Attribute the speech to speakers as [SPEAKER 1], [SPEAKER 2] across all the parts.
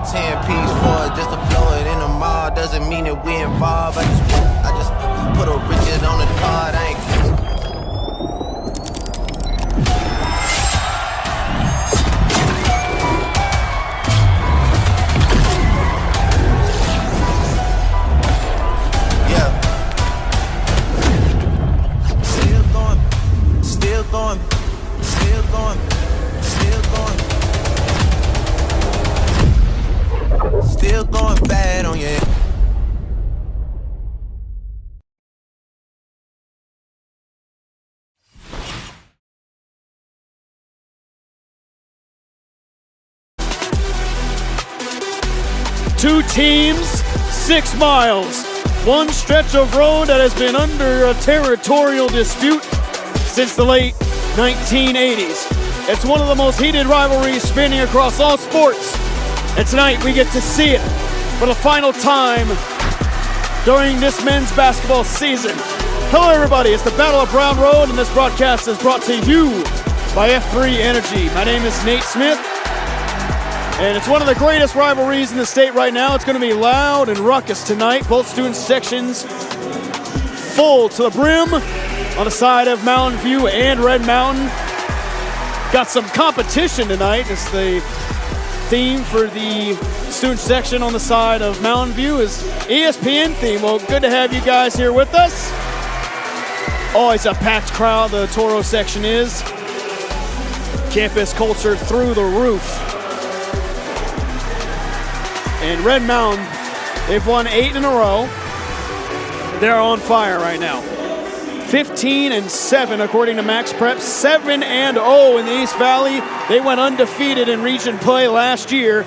[SPEAKER 1] a 10-piece for it just to blow it in the mall. Doesn't mean that we involved. I just put a Richard on the card. I ain't. Still going bad on you.
[SPEAKER 2] Two teams, 6 miles. One stretch of road that has been under a territorial dispute since the late 1980s. It's one of the most heated rivalries spanning across all sports. And tonight we get to see it for the final time during this men's basketball season. Hello everybody, it's the Battle of Brown Road, and this broadcast is brought to you by F3 Energy. My name is Nate Smith, and it's one of the greatest rivalries in the state right now. It's going to be loud and ruckus tonight. Both student sections full to the brim on the side of Mountain View and Red Mountain. Got some competition tonight. It's the theme for the student section on the side of Mountain View is ESPN theme. Well, good to have you guys here with us. Always a packed crowd, the Toro section is. Campus culture through the roof. And Red Mountain, they've won 8 in a row. They're on fire right now. 15-7 according to Max Prep, 7-0 in the East Valley. They went undefeated in region play last year.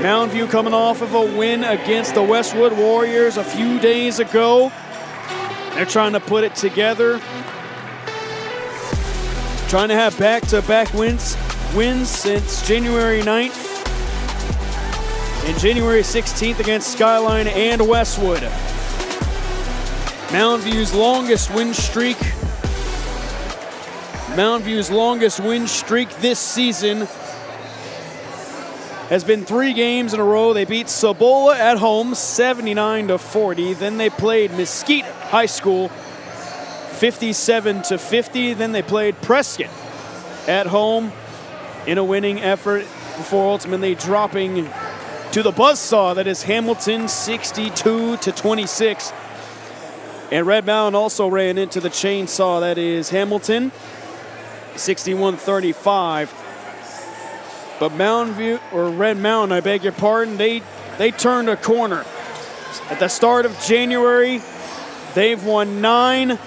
[SPEAKER 2] Mountain View coming off of a win against the Westwood Warriors a few days ago. They're trying to put it together. Trying to have back-to-back wins since January 9th and January 16th against Skyline and Westwood. Mountain View's longest win streak this season has been 3 games in a row. They beat Cibola at home 79-40. Then they played Mesquite High School 57-50. Then they played Prescott at home in a winning effort before ultimately dropping to the buzzsaw that is Hamilton 62-26. And Red Mountain also ran into the chainsaw that is Hamilton 61-35. But Mountain View, or Red Mountain, I beg your pardon, they turned a corner. At the start of January, they've won 9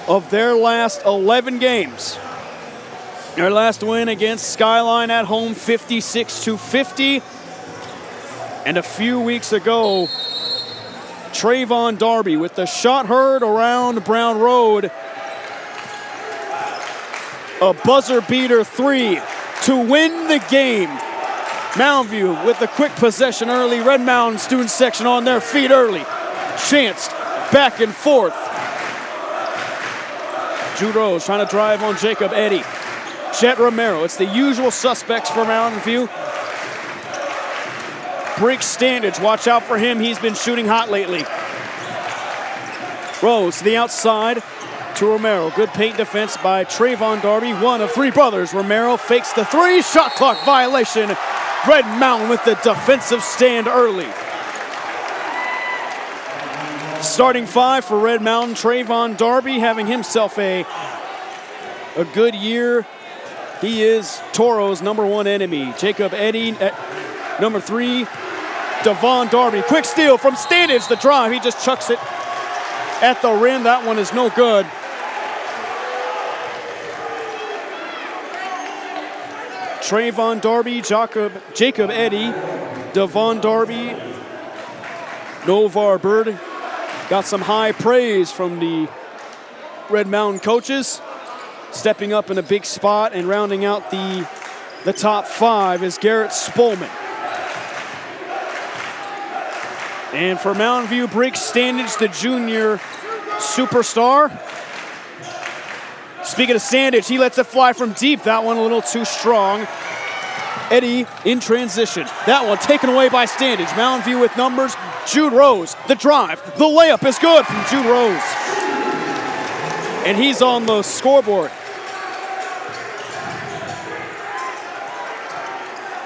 [SPEAKER 2] of their last 11 games. Their last win against Skyline at home, 56-50. And a few weeks ago, Trayvon Darby with the shot heard around Brown Road. A buzzer beater 3 to win the game. Mountain View with the quick possession early. Red Mountain student section on their feet early. Chanced back and forth. Jude Rose trying to drive on Jacob Eddy. Chet Romero, it's the usual suspects for Mountain View. Briggs Standage, watch out for him. He's been shooting hot lately. Rose to the outside to Romero. Good paint defense by Trayvon Darby, one of 3 brothers. Romero fakes the 3, shot clock violation. Red Mountain with the defensive stand early. Starting 5 for Red Mountain, Trayvon Darby having himself a good year. He is Toro's #1 enemy. Jacob Eddy at number 3. Devon Darby, quick steal from Standage, the drive. He just chucks it at the rim. That one is no good. Trayvon Darby, Jacob Eddy, Devon Darby, Novar Bird. Got some high praise from the Red Mountain coaches. Stepping up in a big spot and rounding out the top 5 is Garrett Spolman. And for Mountain View, Briggs Standage, the junior superstar. Speaking of Standage, he lets it fly from deep. That one a little too strong. Eddie in transition. That one taken away by Standage. Mountain View with numbers. Jude Rose, the drive. The layup is good from Jude Rose. And he's on the scoreboard.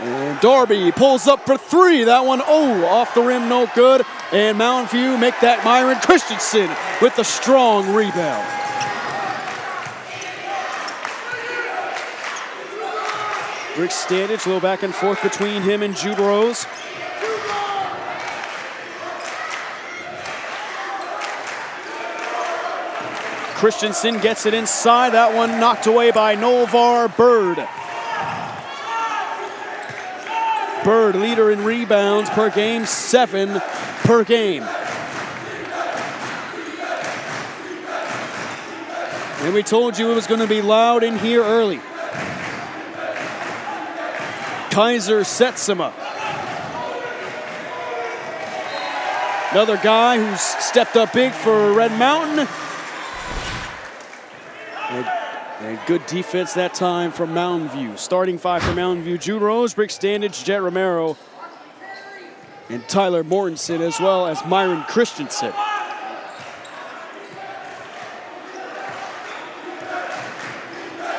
[SPEAKER 2] And Darby pulls up for three. That one, off the rim, no good. And Mountain View make that Myron Christensen with the strong rebound. Rick Standage, a little back and forth between him and Jude Rose. Christensen gets it inside. That one knocked away by Novar Bird. Bird, leader in rebounds per game, 7 per game. And we told you it was going to be loud in here early. Kaiser Setsema. Another guy who's stepped up big for Red Mountain. And good defense that time from Mountain View. Starting five for Mountain View: Jude Rose, Rick Standage, Jet Romero, and Tyler Mortensen, as well as Myron Christensen.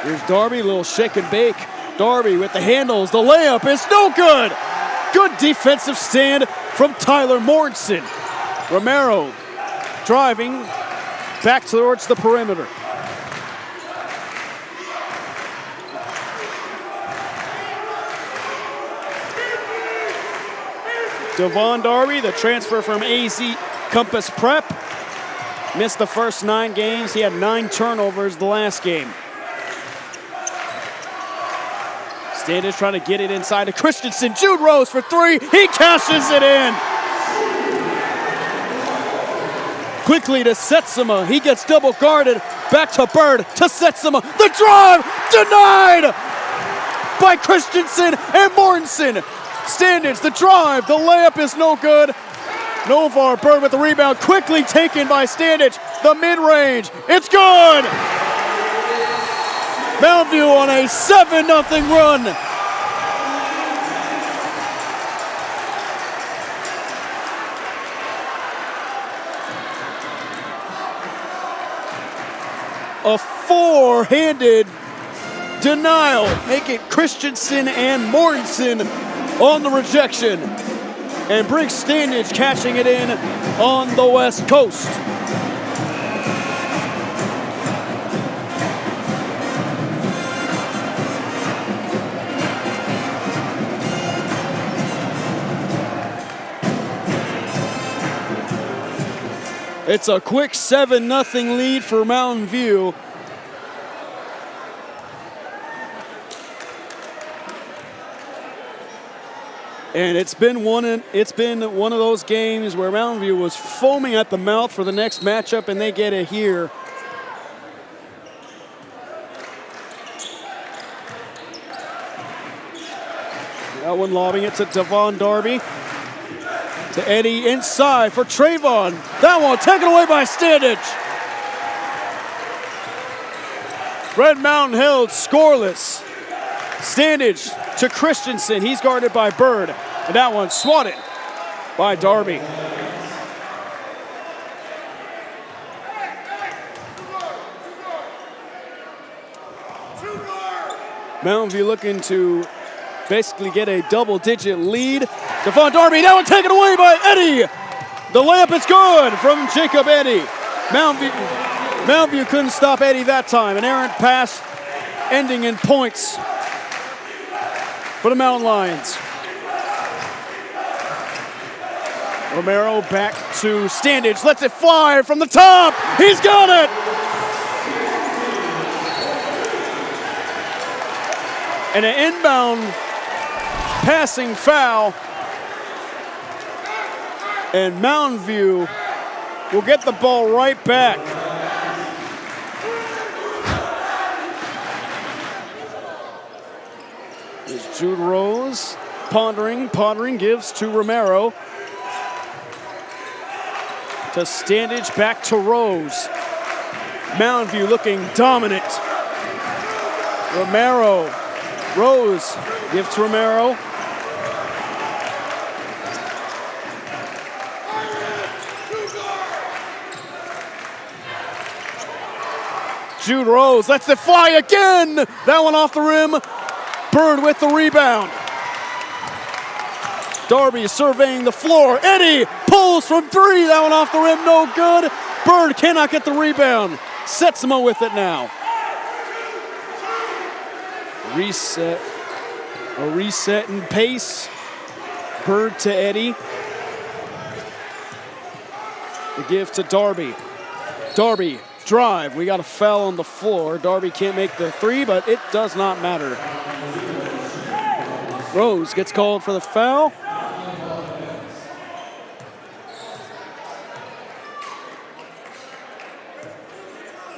[SPEAKER 2] Here's Darby, a little shake and bake. Darby with the handles, the layup is no good. Good defensive stand from Tyler Mortensen. Romero driving back towards the perimeter. Devon Darby, the transfer from AZ Compass Prep, missed the first 9 games. He had 9 turnovers the last game. Standage trying to get it inside to Christensen. Jude Rose for 3. He cashes it in. Quickly to Setsema. He gets double guarded. Back to Bird to Setsema. The drive denied by Christensen and Mortensen. Standage, the drive, the layup is no good. Novar Bird with the rebound, quickly taken by Standage. The mid-range, it's good! Mountain View on a 7-0 run. A 4-handed denial, making Christensen and Mortensen on the rejection, and Briggs Standage catching it in on the West Coast. It's a quick 7-0 lead for Mountain View. And it's been one of those games where Mountain View was foaming at the mouth for the next matchup, and they get it here. That one lobbing it to Devon Darby. To Eddie inside for Trayvon. That one taken away by Standage. Red Mountain held scoreless. Standage to Christensen. He's guarded by Bird. And that one swatted by Darby. Mountain View looking to basically get a double-digit lead. Devon Darby, that one taken away by Eddie. The layup is good from Jacob Eddie. Mountain View couldn't stop Eddie that time. An errant pass ending in points for the Mountain Lions. Romero back to Standage, lets it fly from the top. He's got it! And an inbound passing foul. And Mountain View will get the ball right back. Here's Jude Rose, pondering, gives to Romero. To Standage, back to Rose. Mountain View looking dominant. Romero Rose, give to Romero. Jude Rose lets it fly again. That one off the rim. Bird with the rebound. Darby surveying the floor. Eddie pulls from three. That one off the rim, no good. Bird cannot get the rebound. Setsuma with it now. Reset. A reset in pace. Bird to Eddie. The give to Darby. Darby, drive. We got a foul on the floor. Darby can't make the three, but it does not matter. Rose gets called for the foul.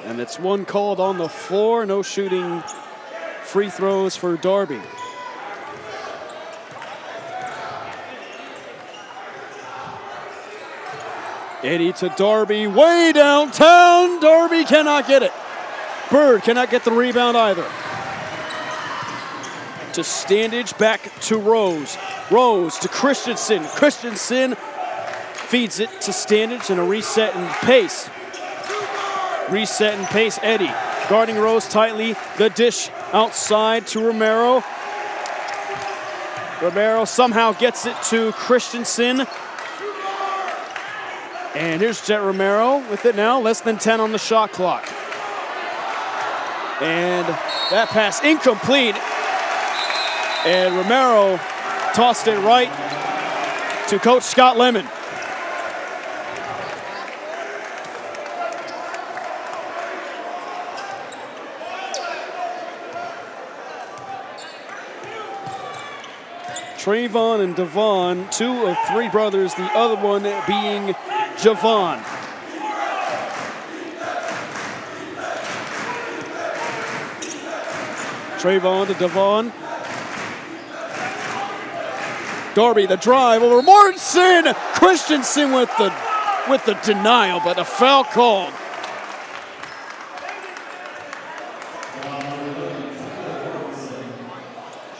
[SPEAKER 2] And it's one called on the floor. No shooting free throws for Darby. Eddie to Darby, way downtown. Darby cannot get it. Bird cannot get the rebound either. To Standage, back to Rose. Rose to Christensen. Christensen feeds it to Standage and a reset in pace. Reset in pace, Eddie. Guarding Rose tightly. The dish outside to Romero. Romero somehow gets it to Christensen. And here's Jet Romero with it now. Less than 10 on the shot clock. And that pass incomplete. And Romero tossed it right to Coach Scott Lemon. Trayvon and Devon, two of three brothers, the other one being Javon. Trayvon to Devon. Darby, the drive over Mortensen. Christensen with the denial, but a foul called.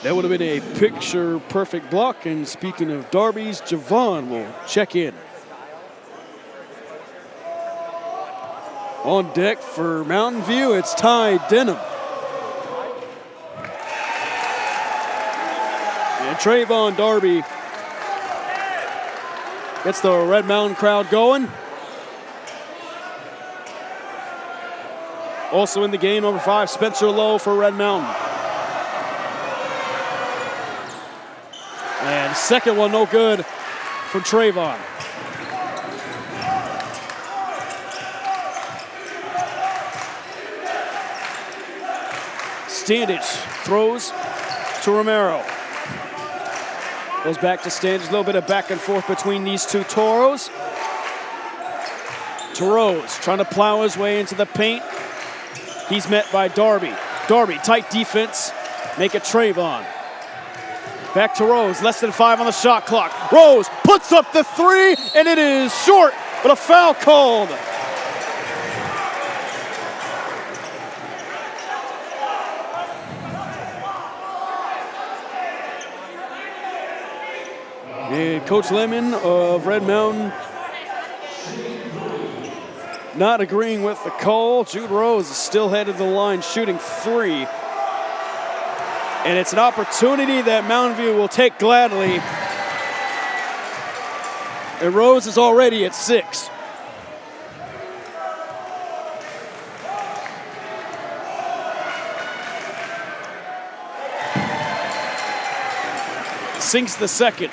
[SPEAKER 2] That would have been a picture-perfect block. And speaking of Darby's, Javon will check in. On deck for Mountain View, it's Ty Denham. And Trayvon Darby gets the Red Mountain crowd going. Also in the game, number 5, Spencer Lowe for Red Mountain. And second one, no good for Trayvon. Standage throws to Romero. Goes back to Standage. A little bit of back and forth between these two Toros. To Rose, trying to plow his way into the paint. He's met by Darby. Darby, tight defense. Make it Trayvon. Back to Rose, less than 5 on the shot clock. Rose puts up the three, and it is short, but a foul called. And Coach Lemon of Red Mountain not agreeing with the call. Jude Rose is still headed to the line, shooting 3. And it's an opportunity that Mountain View will take gladly. And Rose is already at 6. Sinks the second.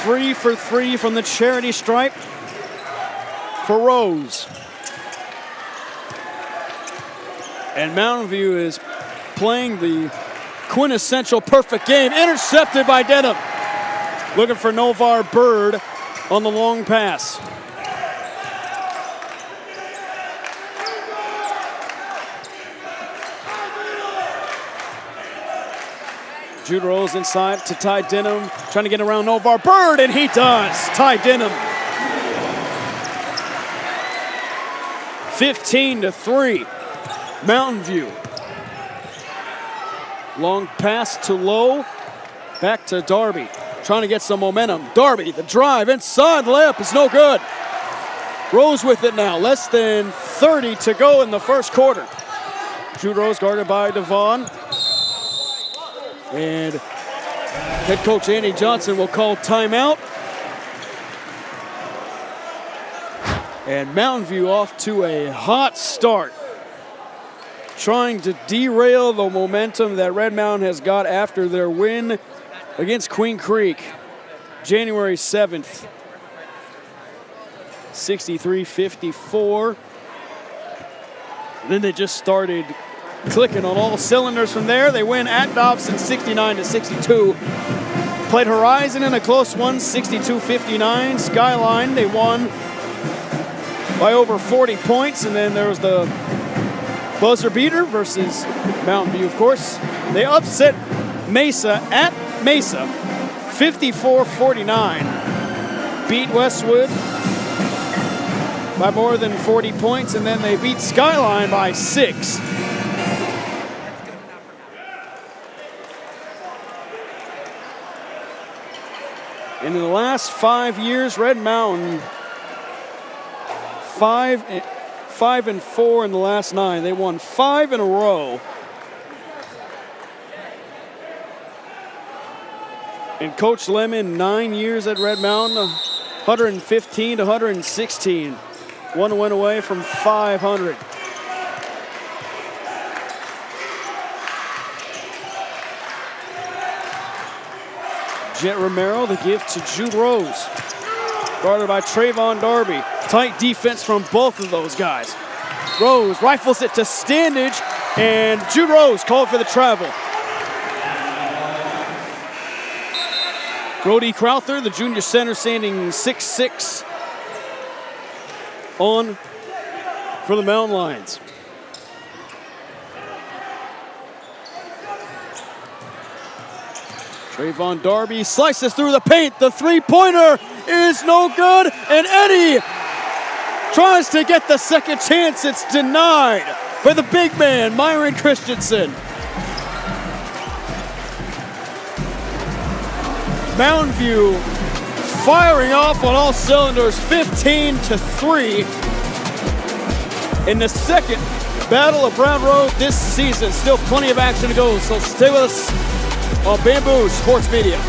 [SPEAKER 2] Three for 3 from the charity stripe for Rose. And Mountain View is playing the quintessential perfect game. Intercepted by Denham. Looking for Novar Bird on the long pass. Jude Rose inside to Ty Denham, trying to get around Novar Bird, and he does. Ty Denham 15-3. Mountain View. Long pass to Lowe. Back to Darby. Trying to get some momentum. Darby, the drive inside layup is no good. Rose with it now. Less than 30 to go in the first quarter. Jude Rose guarded by Devon. And head coach Andy Johnson will call timeout. And Mountain View off to a hot start. Trying to derail the momentum that Red Mountain has got after their win against Queen Creek, January 7th, 63-54. Then they just started clicking on all cylinders from there. They win at Dobson 69-62. Played Horizon in a close one, 62-59. Skyline, they won by over 40 points. And then there was the buzzer beater versus Mountain View, of course. They upset Mesa at Mesa, 54-49. Beat Westwood by more than 40 points, and then they beat Skyline by 6. In the last 5 years, Red Mountain 5-4 in the last 9. They won 5 in a row. And Coach Lemon, 9 years at Red Mountain, 115 to 116. One win away from 500. Jet Romero, the gift to Jude Rose. Guarded by Trayvon Darby. Tight defense from both of those guys. Rose rifles it to Standage, and Jude Rose called for the travel. Brody Crowther, the junior center, standing 6'6", on for the Mountain Lions. Trayvon Darby slices through the paint. The three-pointer is no good, and Eddie tries to get the second chance. It's denied by the big man, Myron Christensen. Mountain View firing off on all cylinders, 15-3 in the second Battle of Brown Road this season. Still plenty of action to go, so stay with us on Bamboo Sports Media.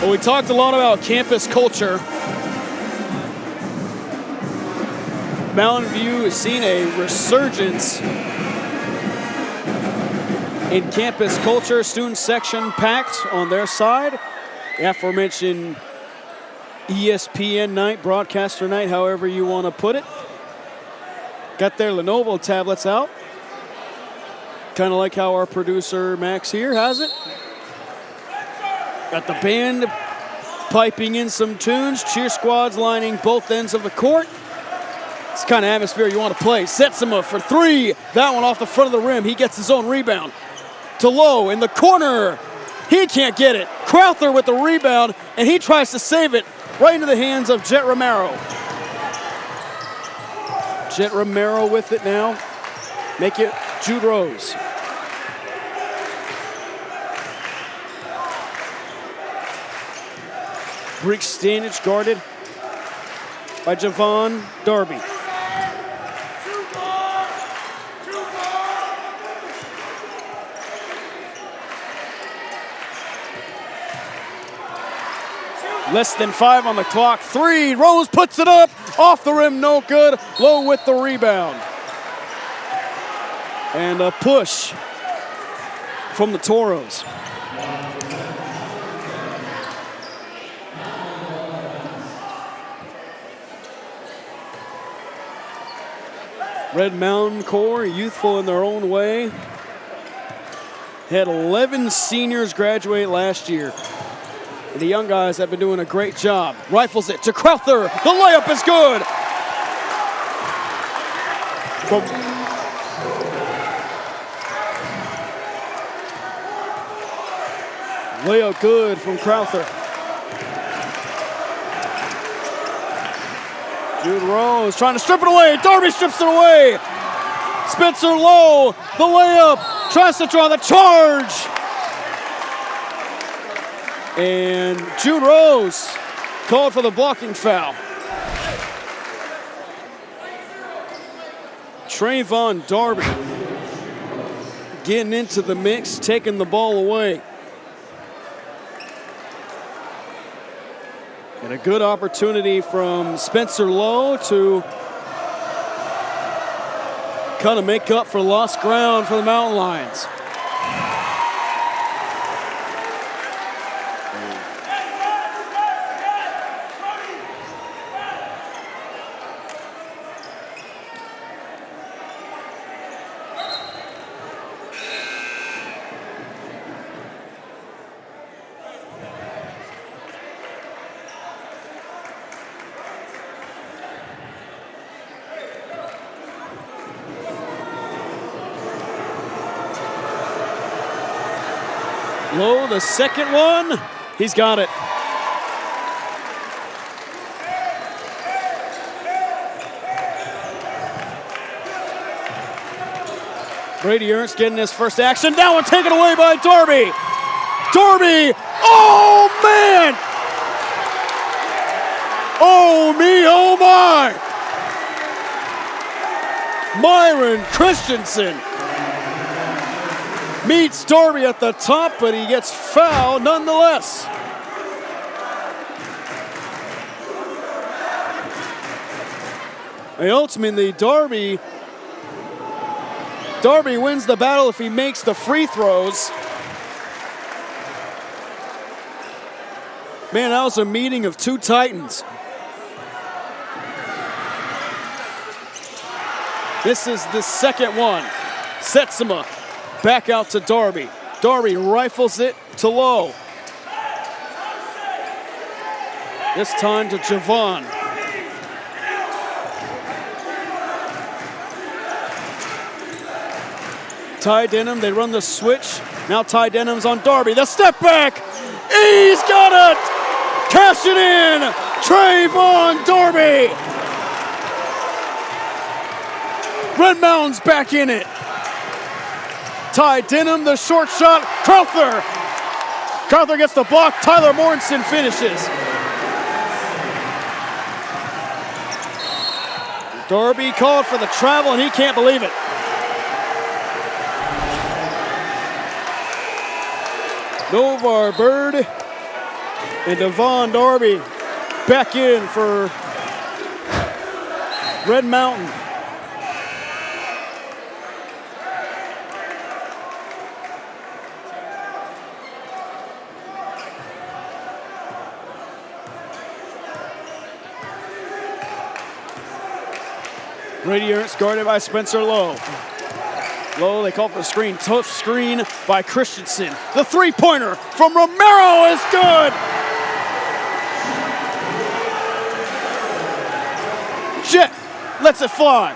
[SPEAKER 2] We talked a lot about campus culture. Mountain View has seen a resurgence in campus culture. Student section packed on their side. The aforementioned ESPN night, broadcaster night, however you want to put it. Got their Lenovo tablets out. Kind of like how our producer Max here has it. Got the band piping in some tunes. Cheer squads lining both ends of the court. It's the kind of atmosphere you want to play. Sets him up for three. That one off the front of the rim. He gets his own rebound. To Lowe in the corner. He can't get it. Crowther with the rebound, and he tries to save it right into the hands of Jet Romero. Jet Romero with it now. Make it Jude Rose. Brick Standage guarded by Javon Darby. Less than 5 on the clock. 3, Rose puts it up. Off the rim, no good. Lowe with the rebound. And a push from the Toros. Red Mountain Corps, youthful in their own way. Had 11 seniors graduate last year. The young guys have been doing a great job. Rifles it to Crowther. The layup is good. Layup good from Crowther. Jude Rose trying to strip it away. Darby strips it away. Spencer Lowe, the layup, tries to draw the charge. And Jude Rose called for the blocking foul. Trayvon Darby getting into the mix, taking the ball away. And a good opportunity from Spencer Lowe to kind of make up for lost ground for the Mountain Lions. Lowe, the second one, he's got it. Brady Ernst getting his first action. That one taken away by Darby. Darby, oh man! Oh me, oh my! Myron Christensen meets Darby at the top, but he gets fouled nonetheless. And ultimately, Darby wins the battle if he makes the free throws. Man, that was a meeting of two Titans. This is the second one. Setsema back out to Darby. Darby rifles it to Lowe. This time to Javon. Ty Denham, they run the switch. Now Ty Denham's on Darby. The step back. He's got it. Cash it in. Trayvon Darby. Red Mountain's back in it. Ty Denham, the short shot. Crowther. Crowther gets the block. Tyler Mortensen finishes. Darby called for the travel, and he can't believe it. Novar Bird and Devon Darby back in for Red Mountain. Brady Ernst guarded by Spencer Lowe. Lowe, they call for a screen. Tough screen by Christensen. The three-pointer from Romero is good. Jet lets it fly.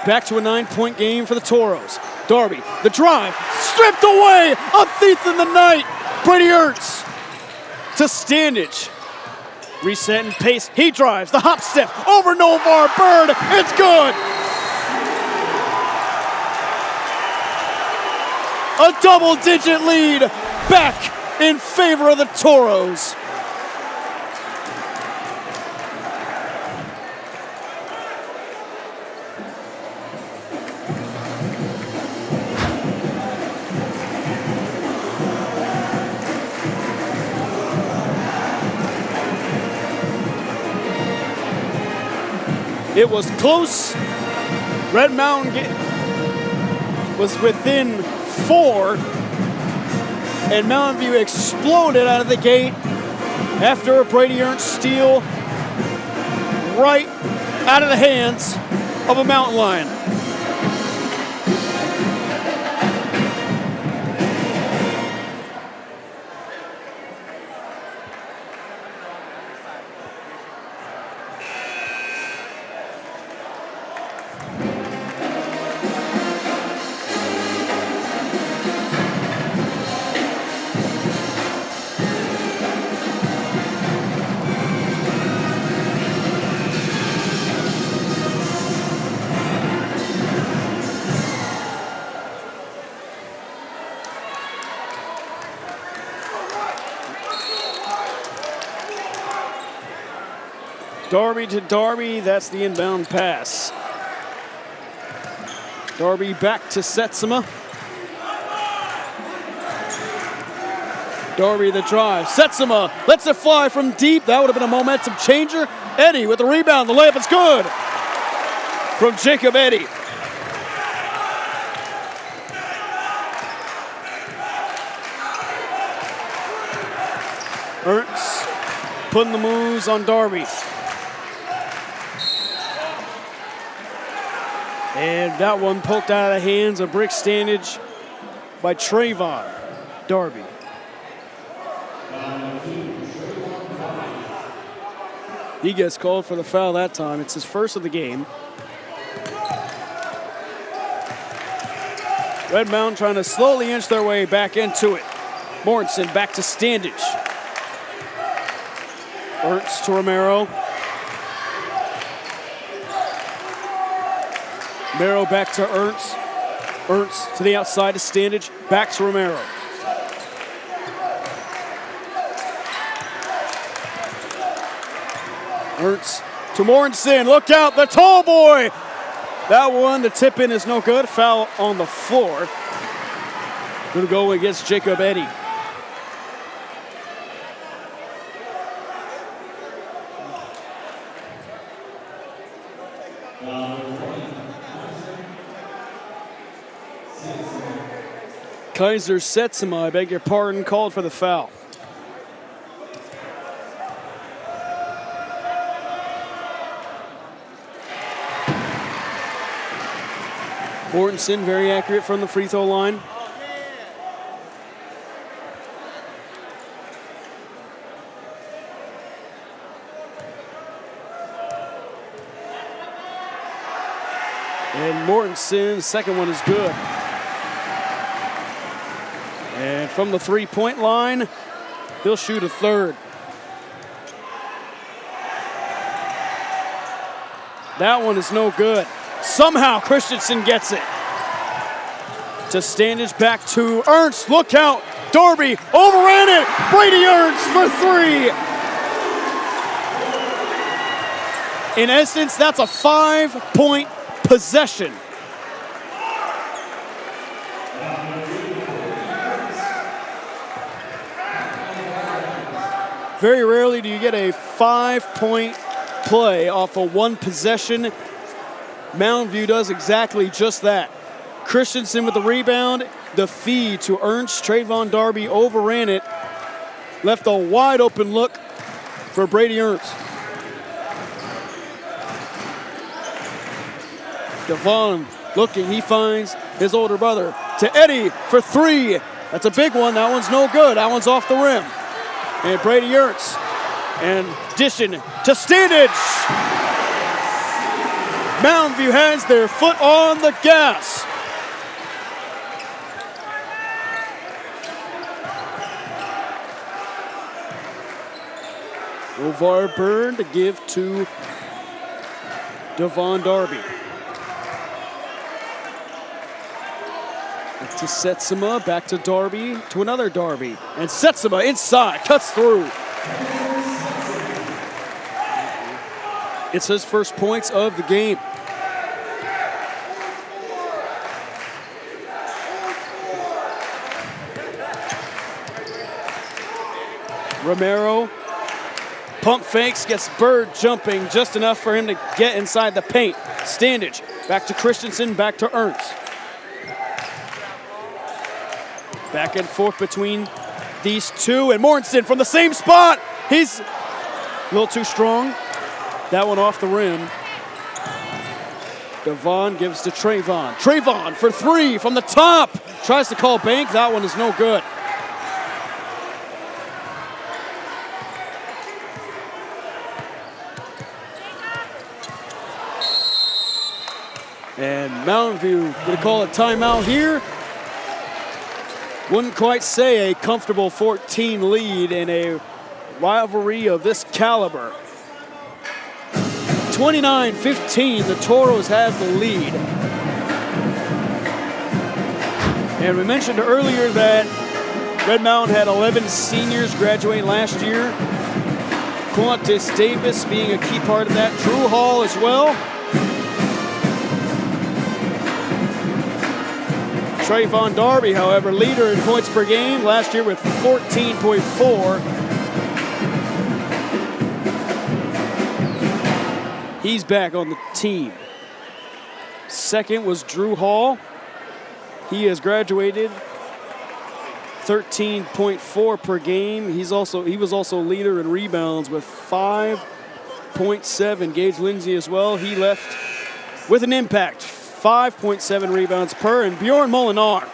[SPEAKER 2] Back to a 9-point game for the Toros. Darby, the drive, stripped away. A thief in the night. Brady Ernst to Standage. Reset and pace. He drives the hop step over Novar Bird. It's good. A double-digit lead back in favor of the Toros. It was close. Red Mountain was within 4. And Mountain View exploded out of the gate after a Brady Ernst steal right out of the hands of a Mountain Lion. Darby to Darby, that's the inbound pass. Darby back to Setsema. Darby the drive. Setsema lets it fly from deep. That would have been a momentum changer. Eddy with the rebound. The layup is good from Jacob Eddy. Ernst putting the moves on Darby. And that one poked out of the hands of Brick Standage by Trayvon Darby. He gets called for the foul that time. It's his first of the game. Red Mountain trying to slowly inch their way back into it. Mortensen back to Standage. Ernst to Romero. Romero back to Ernst. Ernst to the outside to Standage. Back to Romero. Ernst to Mortensen. Look out, the tall boy. That one, the tip in is no good. Foul on the floor. Going to go against Jacob Eddy. Kaiser Setsema, I beg your pardon, called for the foul. Mortensen, very accurate from the free throw line. And Mortensen's second one is good. And from the three-point line, he'll shoot a third. That one is no good. Somehow Christensen gets it. To Standage, back to Ernst. Look out. Darby overran it. Brady Ernst for three. In essence, that's a 5-point possession. Very rarely do you get a 5-point play off of one possession. Mountain View does exactly just that. Christensen with the rebound, the feed to Ernst. Trayvon Darby overran it. Left a wide open look for Brady Ernst. Devon looking, he finds his older brother. To Eddy for three. That's a big one, that one's no good. That one's off the rim. And Brady Ernst, and dishing to Standage. Mountain View has their foot on the gas. Ovar Byrne to give to Devon Darby. Back to Setsema, back to Darby, to another Darby. And Setsema inside, cuts through. It's his first points of the game. Romero, pump fakes, gets Bird jumping just enough for him to get inside the paint. Standage, back to Christensen, back to Ernst. Back and forth between these two, and Mortensen from the same spot. He's a little too strong. That one off the rim. Devon gives to Trayvon. Trayvon for three from the top. Tries to call bank. That one is no good. And Mountain View gonna call a timeout here. Wouldn't quite say a comfortable 14 lead in a rivalry of this caliber. 29-15, the Toros have the lead. And we mentioned earlier that Red Mountain had 11 seniors graduate last year. Quantis Davis being a key part of that. Drew Hall as well. Trayvon Darby, however, leader in points per game last year with 14.4. He's back on the team. Second was Drew Hall. He has graduated 13.4 per game. He was also leader in rebounds with 5.7. Gage Lindsay as well. He left with an impact. 5.7 rebounds per, and Bjorn Molinar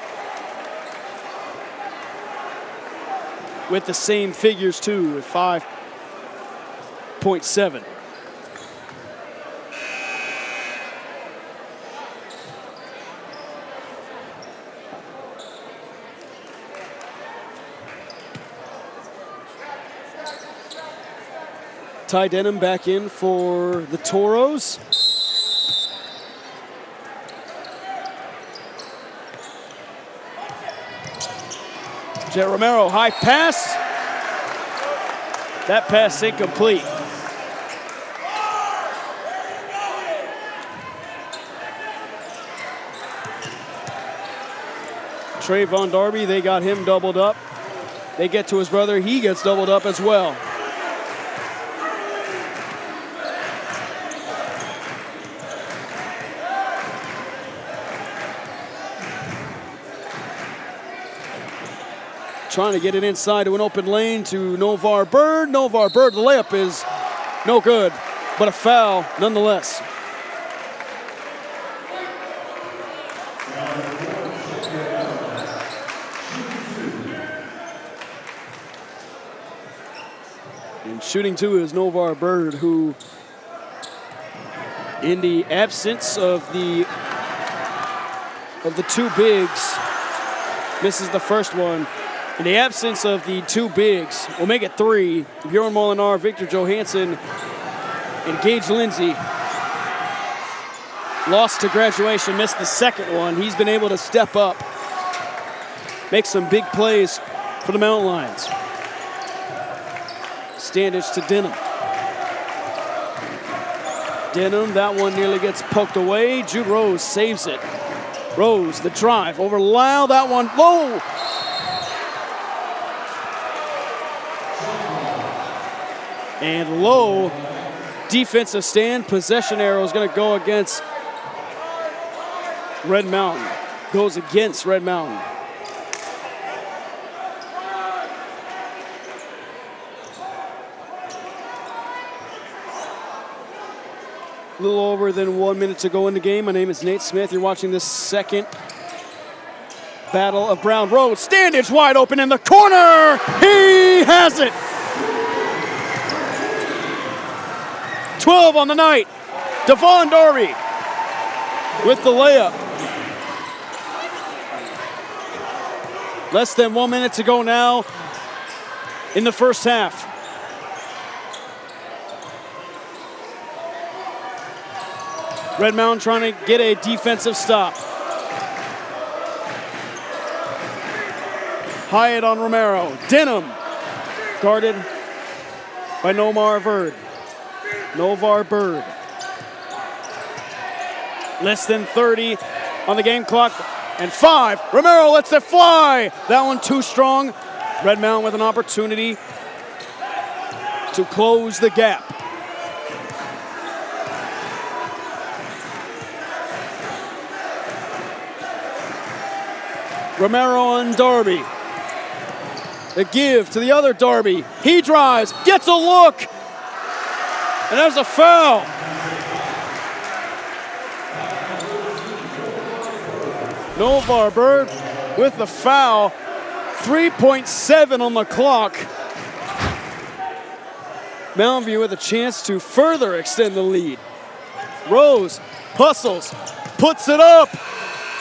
[SPEAKER 2] with the same figures too, with 5.7. Ty Denham back in for the Toros. Jet Romero, high pass. That pass incomplete. Trayvon Darby, they got him doubled up. They get to his brother, he gets doubled up as well. Trying to get it inside to an open lane to Novar Bird. Novar Bird, the layup is no good, but a foul nonetheless. And shooting two is Novar Bird, who in the absence of the two bigs, misses the first one. In the absence of the two bigs, we'll make it three. Bjorn Molinar, Victor Johansson, and Gage Lindsay. Lost to graduation, missed the second one. He's been able to step up, make some big plays for the Mountain Lions. Standage to Denham. Denham, that one nearly gets poked away. Jude Rose saves it. Rose, the drive over Lau, that one low. And low defensive stand. Possession arrow is going to go against Red Mountain. Goes against Red Mountain. A little over than 1 minute to go in the game. My name is Nate Smith. You're watching this second battle of Brown Road. Standage wide open in the corner. He has it. 12 on the night. Devon Darby with the layup. Less than 1 minute to go now in the first half. Red Mountain trying to get a defensive stop. Hyatt on Romero. Denham guarded by Novar Bird. Novar Bird. Less than 30 on the game clock. And 5. Romero lets it fly. That one too strong. Red Mountain with an opportunity to close the gap. Romero on Darby. The give to the other Darby. He drives, gets a look, and there's a foul. Novarberg with the foul. 3.7 on the clock. Mountain View with a chance to further extend the lead. Rose hustles, puts it up.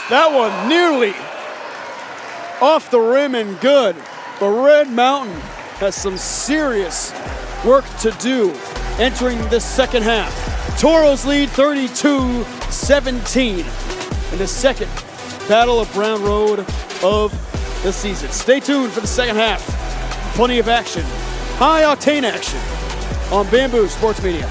[SPEAKER 2] That one nearly off the rim and good. But Red Mountain has some serious work to do entering this second half. Toros lead 32-17 in the second Battle of Brown Road of the season. Stay tuned for the second half. Plenty of action, high octane action on Bamboo Sports Media.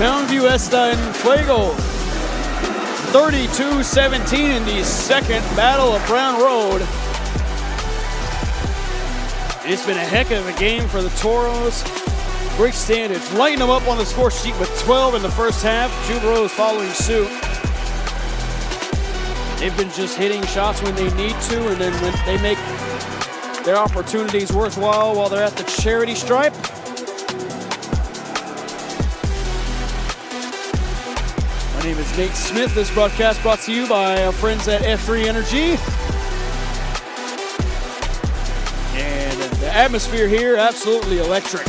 [SPEAKER 2] Mountain View Esta and Fuego 32-17 in the second battle of Brown Road. It's been a heck of a game for the Toros. Great standards. Lighting them up on the score sheet with 12 in the first half. Jubilees following suit. They've been just hitting shots when they need to, and then when they make their opportunities worthwhile while they're at the charity stripe. My name is Nate Smith. This broadcast brought to you by our friends at F3 Energy. And the atmosphere here, absolutely electric.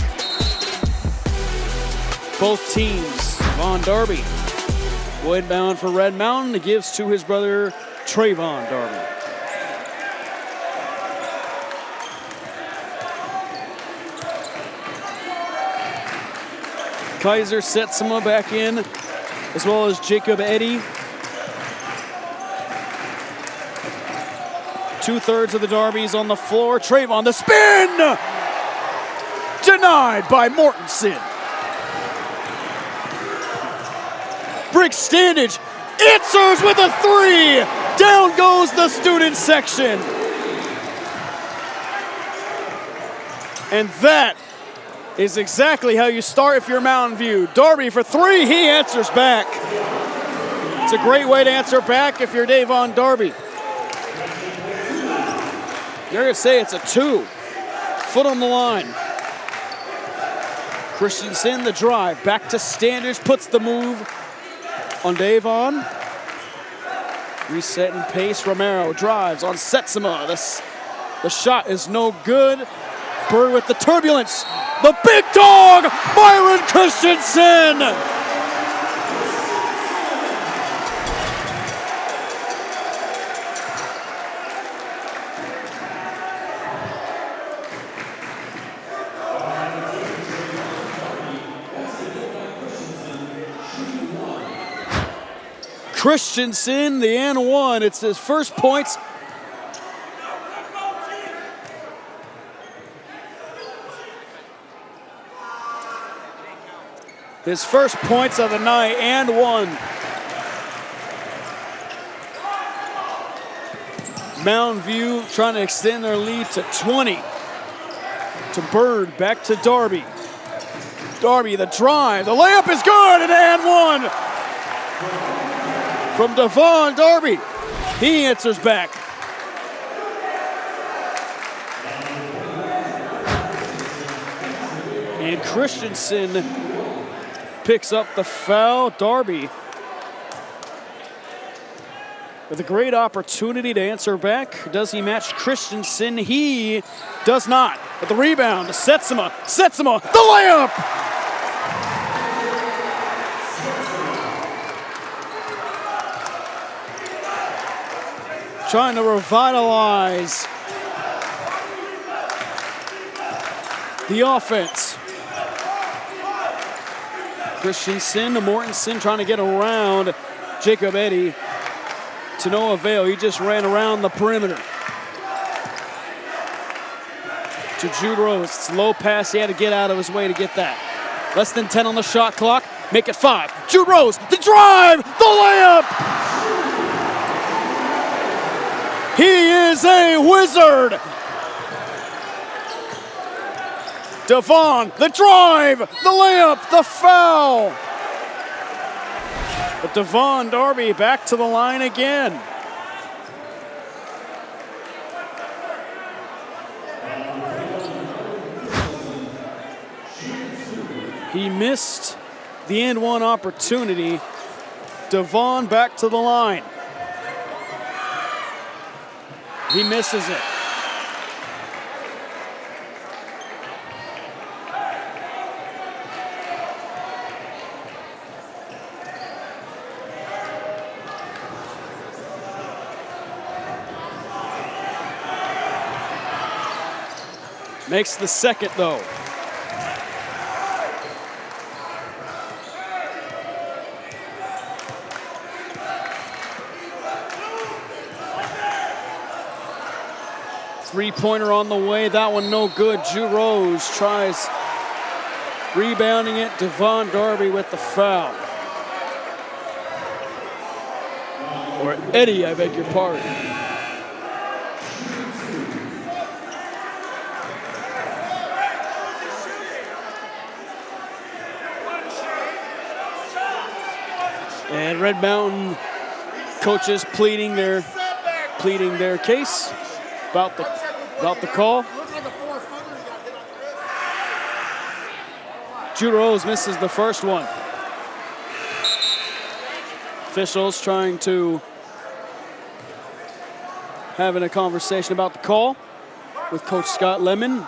[SPEAKER 2] Both teams, Von Darby, Boyd bound for Red Mountain, gives to his brother Trayvon Darby. Kaiser Setsuma back in, as well as Jacob Eddy. 2/3 of the Darby's on the floor. Trayvon, the spin! Denied by Mortensen. Briggs Standage answers with a three! Down goes the student section. And that is exactly how you start if you're Mountain View. Darby for three, he answers back. It's a great way to answer back if you're Davon Darby. They're gonna say it's a two. Foot on the line. Christensen, the drive, back to Standish, puts the move on Davon. Resetting pace, Romero drives on Setsuma. The shot is no good. Bird with the turbulence. The big dog, Myron Christensen! Christensen, the and one. It's his first points. His first points of the night and one. Mountain View trying to extend their lead to 20. To Bird, back to Darby. Darby, the drive, the layup is good, and one. From Devon Darby. He answers back. And Christensen picks up the foul. Darby with a great opportunity to answer back. Does he match Christensen? He does not. But the rebound to Setsuma. Setsuma, the layup! Trying to revitalize the offense. Christensen to Mortensen trying to get around Jacob Eddy. To no avail, he just ran around the perimeter. To Jude Rose, it's a low pass, he had to get out of his way to get that. Less than 10 on the shot clock, make it 5. Jude Rose, the drive, the layup! He is a wizard! Devon, the drive, the layup, the foul! But Devon Darby back to the line again. He missed the and one opportunity. Devon back to the line. He misses it. Makes the second, though. Three-pointer on the way, that one no good. Jude Rose tries rebounding it. Devon Darby with the foul. Or Eddy, I beg your pardon. And Red Mountain coaches pleading their case about the call. Jude Rose misses the first one. Officials trying to having a conversation about the call with Coach Scott Lemon.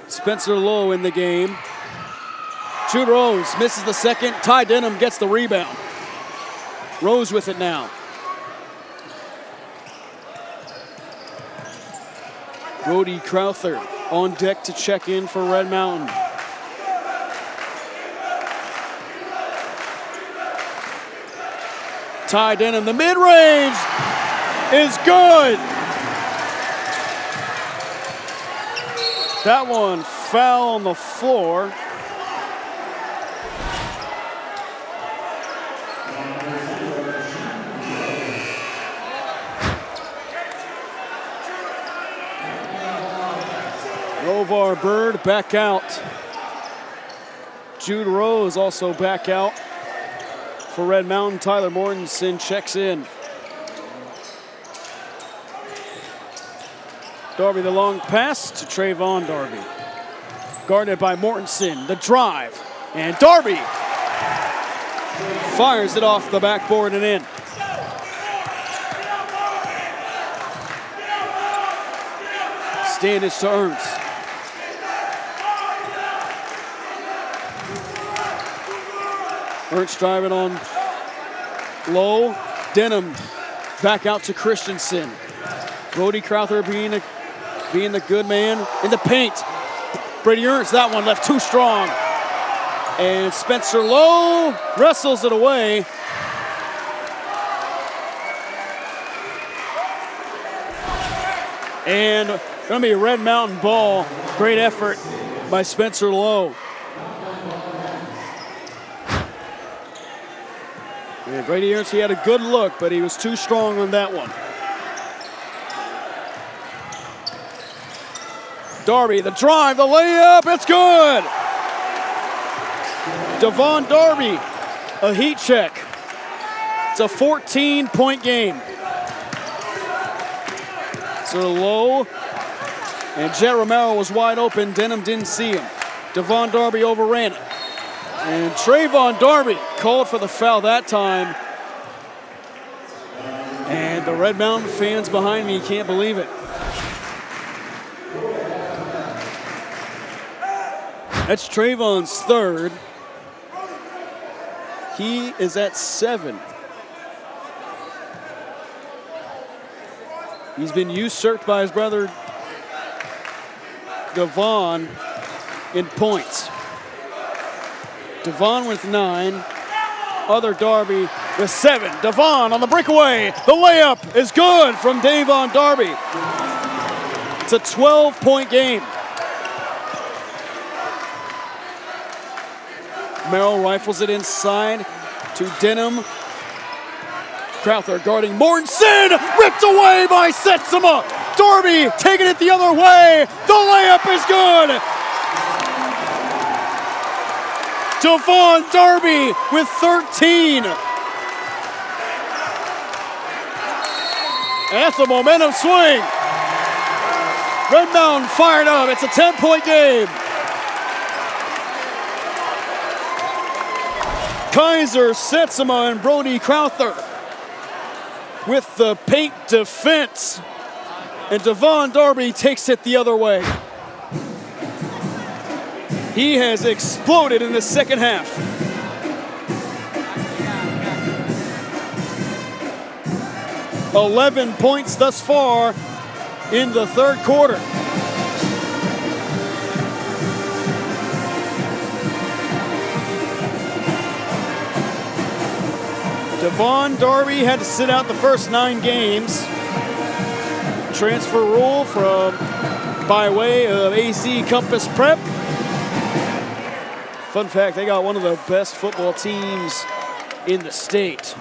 [SPEAKER 2] Spencer Lowe in the game. Jude Rose misses the second. Ty Denham gets the rebound. Rose with it now. Brody Crowther on deck to check in for Red Mountain. Ty Denham, the mid-range is good. That one fell on the floor. Rovar Bird back out. Jude Rose also back out. For Red Mountain, Tyler Mortensen checks in. Darby the long pass to Trayvon Darby. Guarded by Mortensen, the drive. And Darby fires it off the backboard and in. Standish to Ernst. Ernst driving on low. Denham back out to Christensen. Brody Crowther being the good man in the paint. Brady Ernst, that one left too strong. And Spencer Lowe wrestles it away. And going to be a Red Mountain ball. Great effort by Spencer Lowe. And Brady Ernst, he had a good look, but he was too strong on that one. Darby, the drive, the layup, it's good! Devon Darby, a heat check. It's a 14-point game. So Lowe and Jet Romero was wide open. Denham didn't see him. Devon Darby overran it. And Trayvon Darby called for the foul that time. And the Red Mountain fans behind me can't believe it. That's Trayvon's third. He is at 7. He's been usurped by his brother Devon in points. Devon with 9. Other Darby with 7. Devon on the breakaway. The layup is good from Devon Darby. It's a 12-point game. Merrill rifles it inside to Denham. Crowther guarding Mortensen. Ripped away by Setsuma. Darby taking it the other way. The layup is good. Devon Darby with 13. And that's a momentum swing. Red Mountain fired up. It's a 10-point game. Kaiser, Setsuma, and Brody Crowther with the paint defense. And Devon Darby takes it the other way. He has exploded in the second half. $11 points thus far in the third quarter. Devon Darby had to sit out the first 9 games. Transfer rule by way of AC Compass Prep. Fun fact, they got one of the best football teams in the state.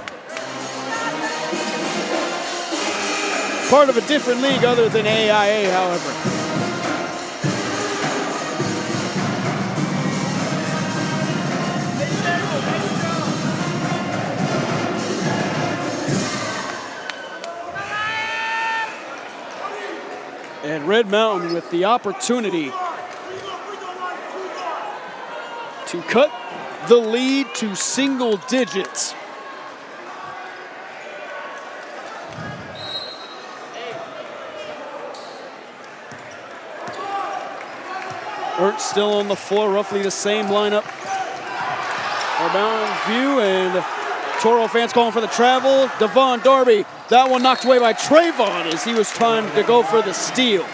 [SPEAKER 2] Part of a different league other than AIA, however. And Red Mountain with the opportunity to cut the lead to single digits. Ernst still on the floor, roughly the same lineup. Our mountain view, and Toro fans calling for the travel. Devon Darby, that one knocked away by Trayvon as he was trying to go for the steal.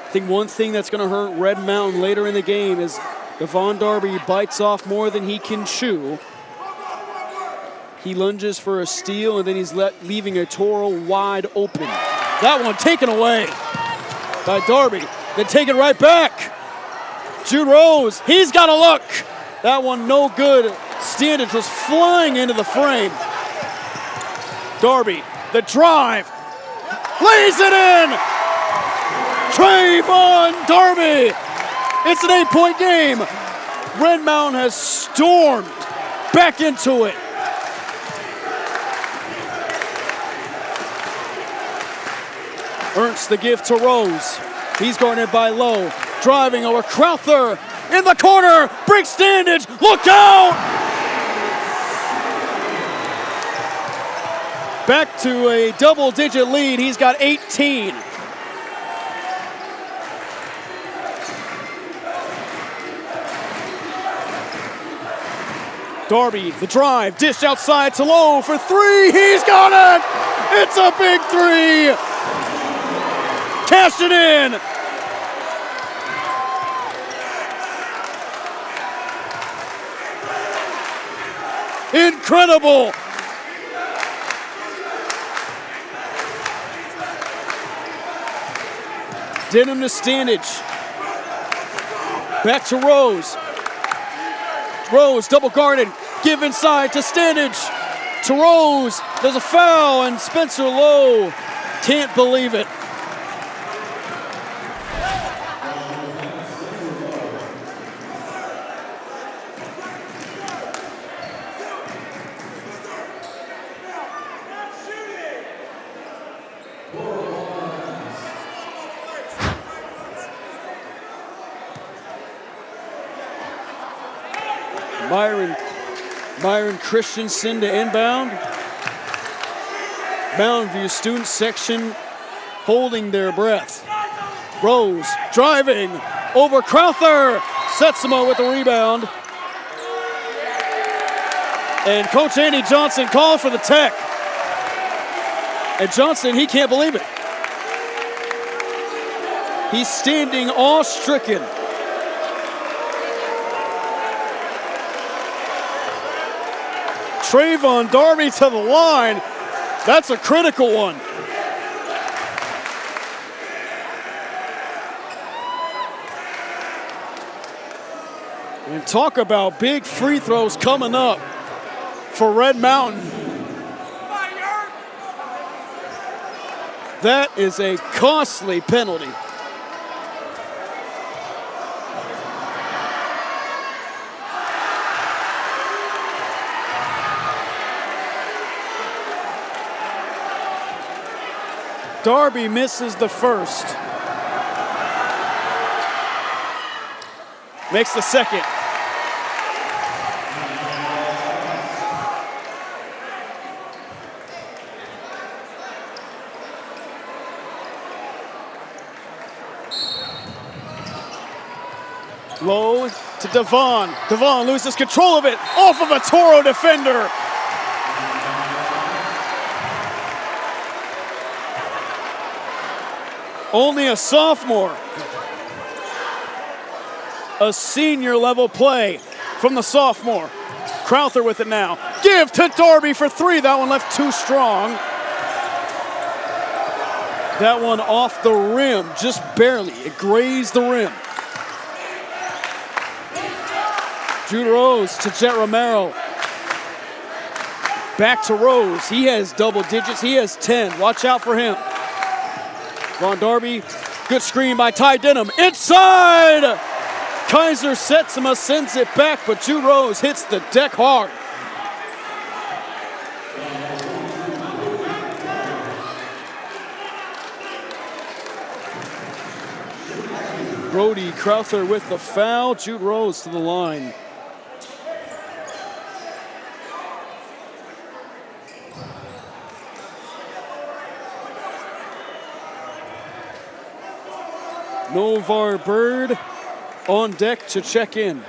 [SPEAKER 2] I think one thing that's going to hurt Red Mountain later in the game is Devon Darby bites off more than he can chew. He lunges for a steal, and then he's leaving a Toro wide open. That one taken away by Darby, then taken right back. Jude Rose, he's got a look. That one no good. Standage was flying into the frame. Darby, the drive, lays it in. Trayvon Darby. It's an 8-point game. Red Mountain has stormed back into it. Ernst the gift to Rose. He's guarded by Lowe. Driving over Crowther in the corner. Breaks Standage. Look out! Back to a double-digit lead. He's got 18. Darby, the drive, dished outside to Lowe for three. He's got it! It's a big three! Cash it in! Incredible! Denham to Standage. Back to Rose. Rose double guarded. Give inside to Standage. To Rose. There's a foul, and Spencer Lowe can't believe it. Myron Christensen to inbound. Mountain View student section holding their breath. Rose driving over Crowther. Setsuma with the rebound. And Coach Andy Johnson called for the tech. And Johnson, he can't believe it. He's standing awe-stricken. Trayvon Darby to the line. That's a critical one. And talk about big free throws coming up for Red Mountain. That is a costly penalty. Darby misses the first. Makes the second. Low to Devon. Devon loses control of it. Off of a Toro defender. Only a sophomore. A senior level play from the sophomore. Crowther with it now. Give to Darby for three. That one left too strong. That one off the rim, just barely. It grazed the rim. Jude Rose to Jet Romero. Back to Rose. He has double digits. He has 10. Watch out for him. Ron Darby, good screen by Ty Denham. Inside! Kaiser Setsuma sends it back, but Jude Rose hits the deck hard. Brody Crowther with the foul. Jude Rose to the line. Novar Bird on deck to check in.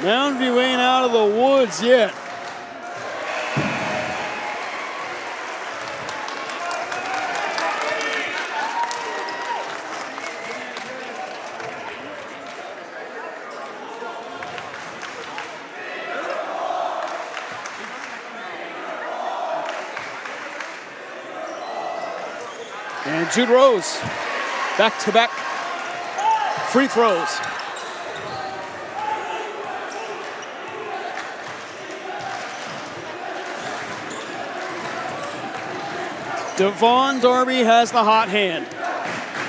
[SPEAKER 2] Mountain View ain't out of the woods yet. And Jude Rose, back-to-back free throws. Devon Darby has the hot hand.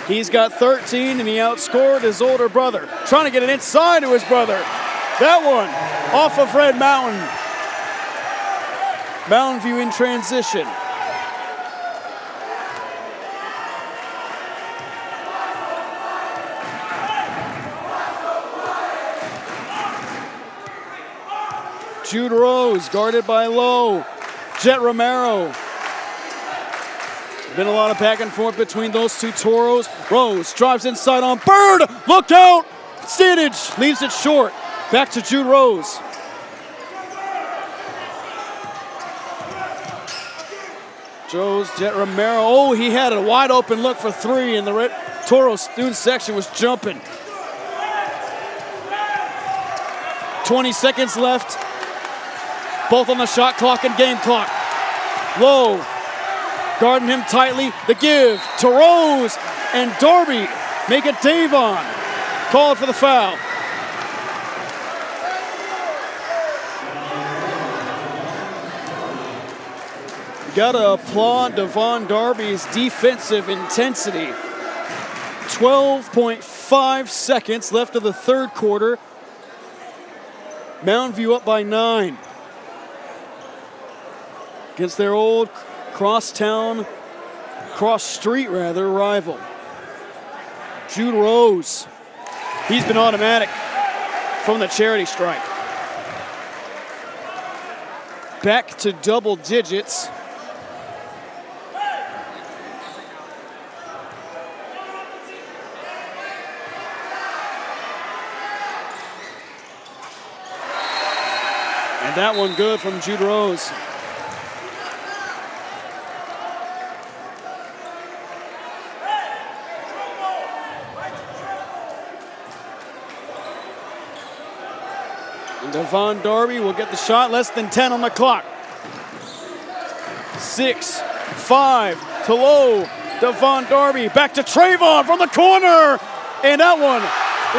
[SPEAKER 2] He's got 13, and he outscored his older brother. Trying to get it inside to his brother. That one off of Red Mountain. Mountain View in transition. Jude Rose guarded by Lowe. Jet Romero. Been a lot of back and forth between those two Toros. Rose drives inside on Bird. Look out! Standage leaves it short. Back to Jude Rose. Jet Romero. Oh, he had a wide open look for three, and the Toro student section was jumping. 20 seconds left. Both on the shot clock and game clock. Lowe guarding him tightly. The give to Rose, and Darby make it Davon. Called for the foul. Gotta applaud Devon Darby's defensive intensity. 12.5 seconds left of the third quarter. Mountain View up by 9. Against their old cross-street rival. Jude Rose. He's been automatic from the charity stripe. Back to double digits. And that one good from Jude Rose. And Devon Darby will get the shot. Less than 10 on the clock. 6, 5 to Lowe. Devon Darby back to Trayvon from the corner. And that one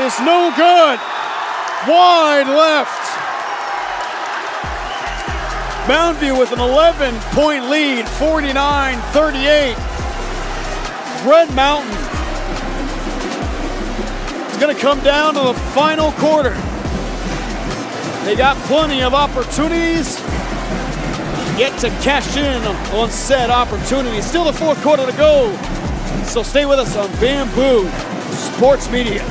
[SPEAKER 2] is no good. Wide left. Mountain View with an 11-point lead, 49-38. Red Mountain. It's going to come down to the final quarter. They got plenty of opportunities yet to cash in on said opportunities. Still the fourth quarter to go. So stay with us on Bamboo Sports Media.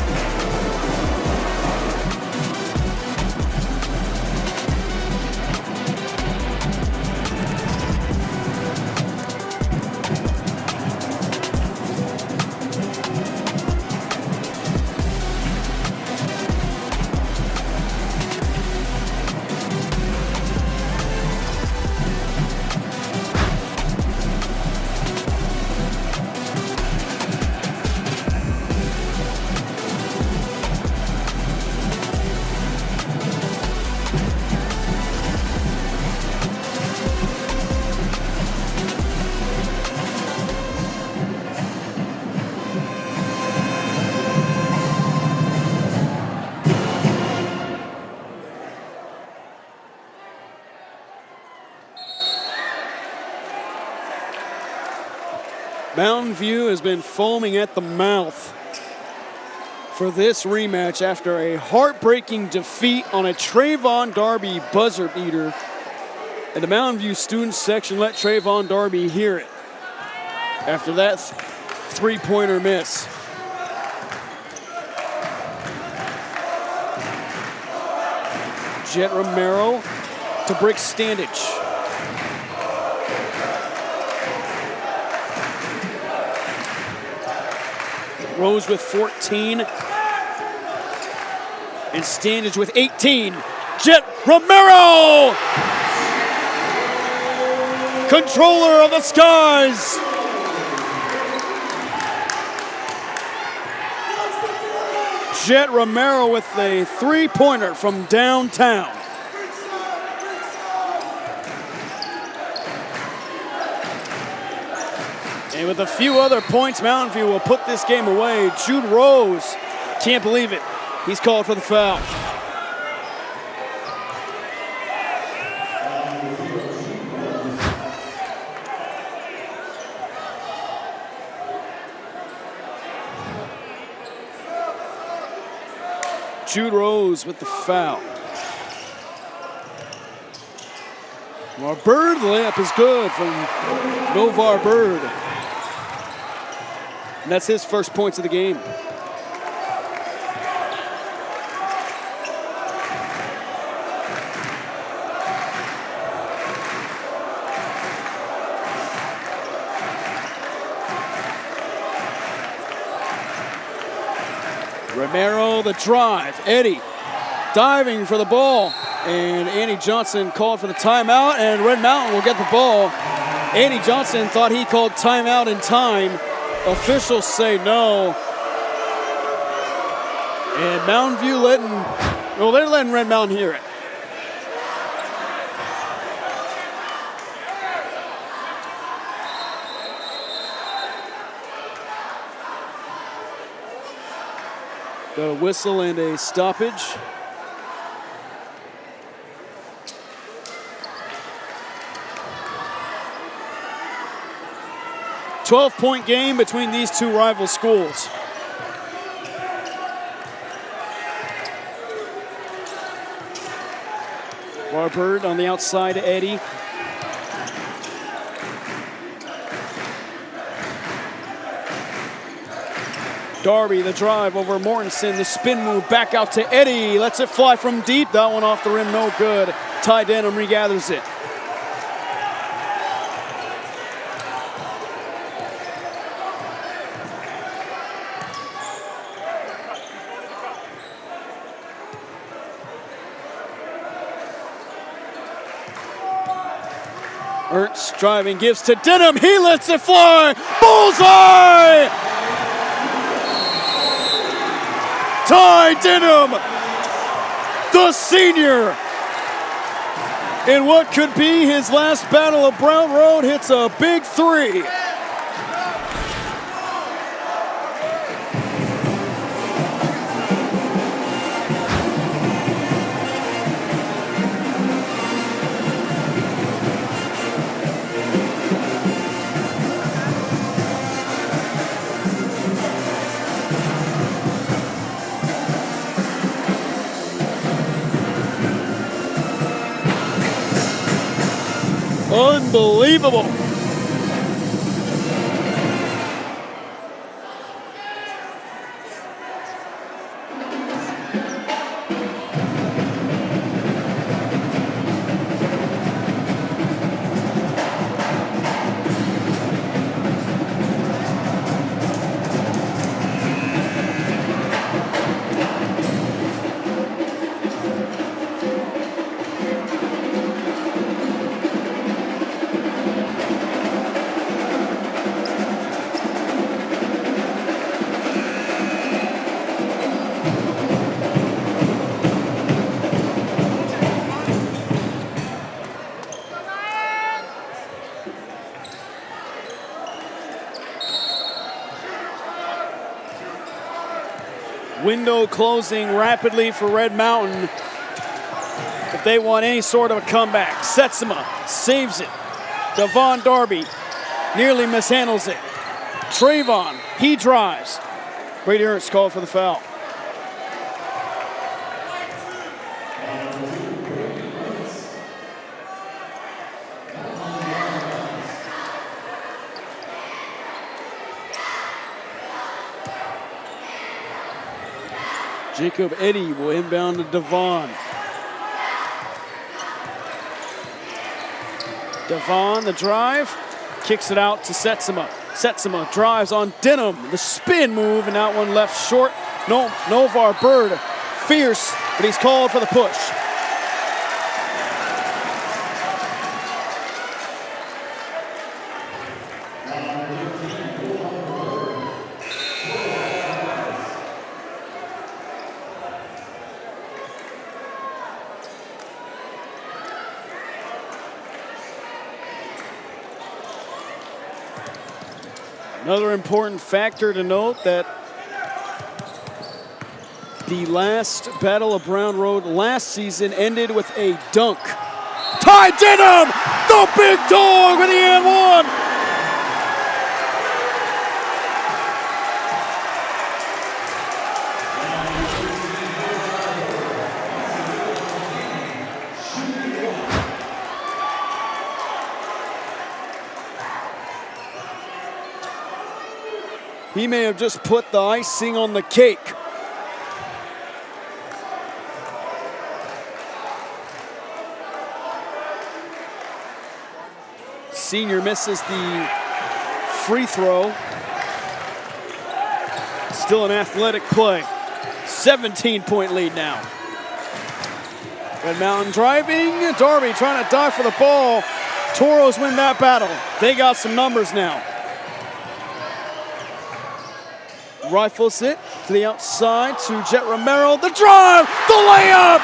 [SPEAKER 2] Mountain View has been foaming at the mouth for this rematch after a heartbreaking defeat on a Trayvon Darby buzzer beater. And the Mountain View student section let Trayvon Darby hear it after that three-pointer miss. Jet Romero to break Standage. Rose with 14. And Standage with 18. Jet Romero! Controller of the skies! Jet Romero with a three-pointer from downtown. And with a few other points, Mountain View will put this game away. Jude Rose, can't believe it. He's called for the foul. Jude Rose with the foul. Our Bird, the layup is good from Novar Bird. And that's his first points of the game. Romero, the drive. Eddie diving for the ball. And Andy Johnson called for the timeout, and Red Mountain will get the ball. Andy Johnson thought he called timeout in time. Officials say no. And Mountain View they're letting Red Mountain hear it. The whistle and a stoppage. A 12-point game between these two rival schools. Warbird on the outside to Eddie. Darby, the drive over Mortensen, the spin move back out to Eddie. Lets it fly from deep. That one off the rim, no good. Ty Denham regathers it. Ernst driving, gives to Denham. He lets it fly. Bullseye! Ty Denham, the senior, in what could be his last battle of Brown Road, hits a big three. Unbelievable. Window closing rapidly for Red Mountain if they want any sort of a comeback. Setsema saves it. Devon Darby nearly mishandles it. Trayvon, he drives. Brady Ernst called for the foul. Jacob Eddy will inbound to Devon. Devon, the drive, kicks it out to Setsema. Setsema drives on Denham, the spin move, and that one left short. Novar Bird, fierce, but he's called for the push. Another important factor to note that the last Battle of Brown Road last season ended with a dunk. Ty Denham, the big dog with the and one. He may have just put the icing on the cake. Senior misses the free throw. Still an athletic play. 17-point lead now. Red Mountain driving. Darby trying to dive for the ball. Toros win that battle. They got some numbers now. Rifles it to the outside to Jet Romero. The drive, the layup!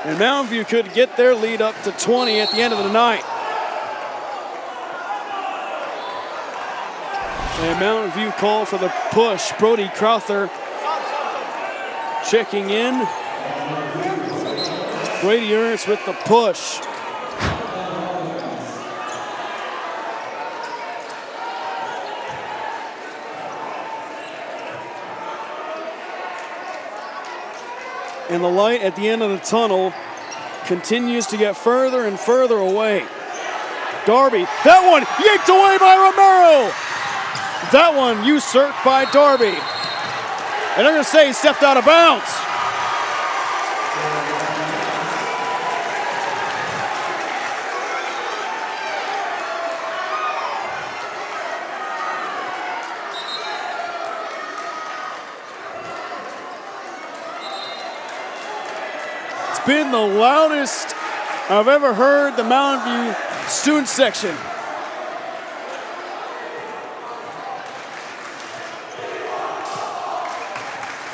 [SPEAKER 2] And Mountain View could get their lead up to 20 at the end of the night. And Mountain View called for the push. Brody Crowther checking in. Brady Ernst with the push. And the light at the end of the tunnel continues to get further and further away. Darby, that one yanked away by Romero. That one usurped by Darby. And I'm going to say he stepped out of bounds. Been the loudest I've ever heard the Mountain View student section.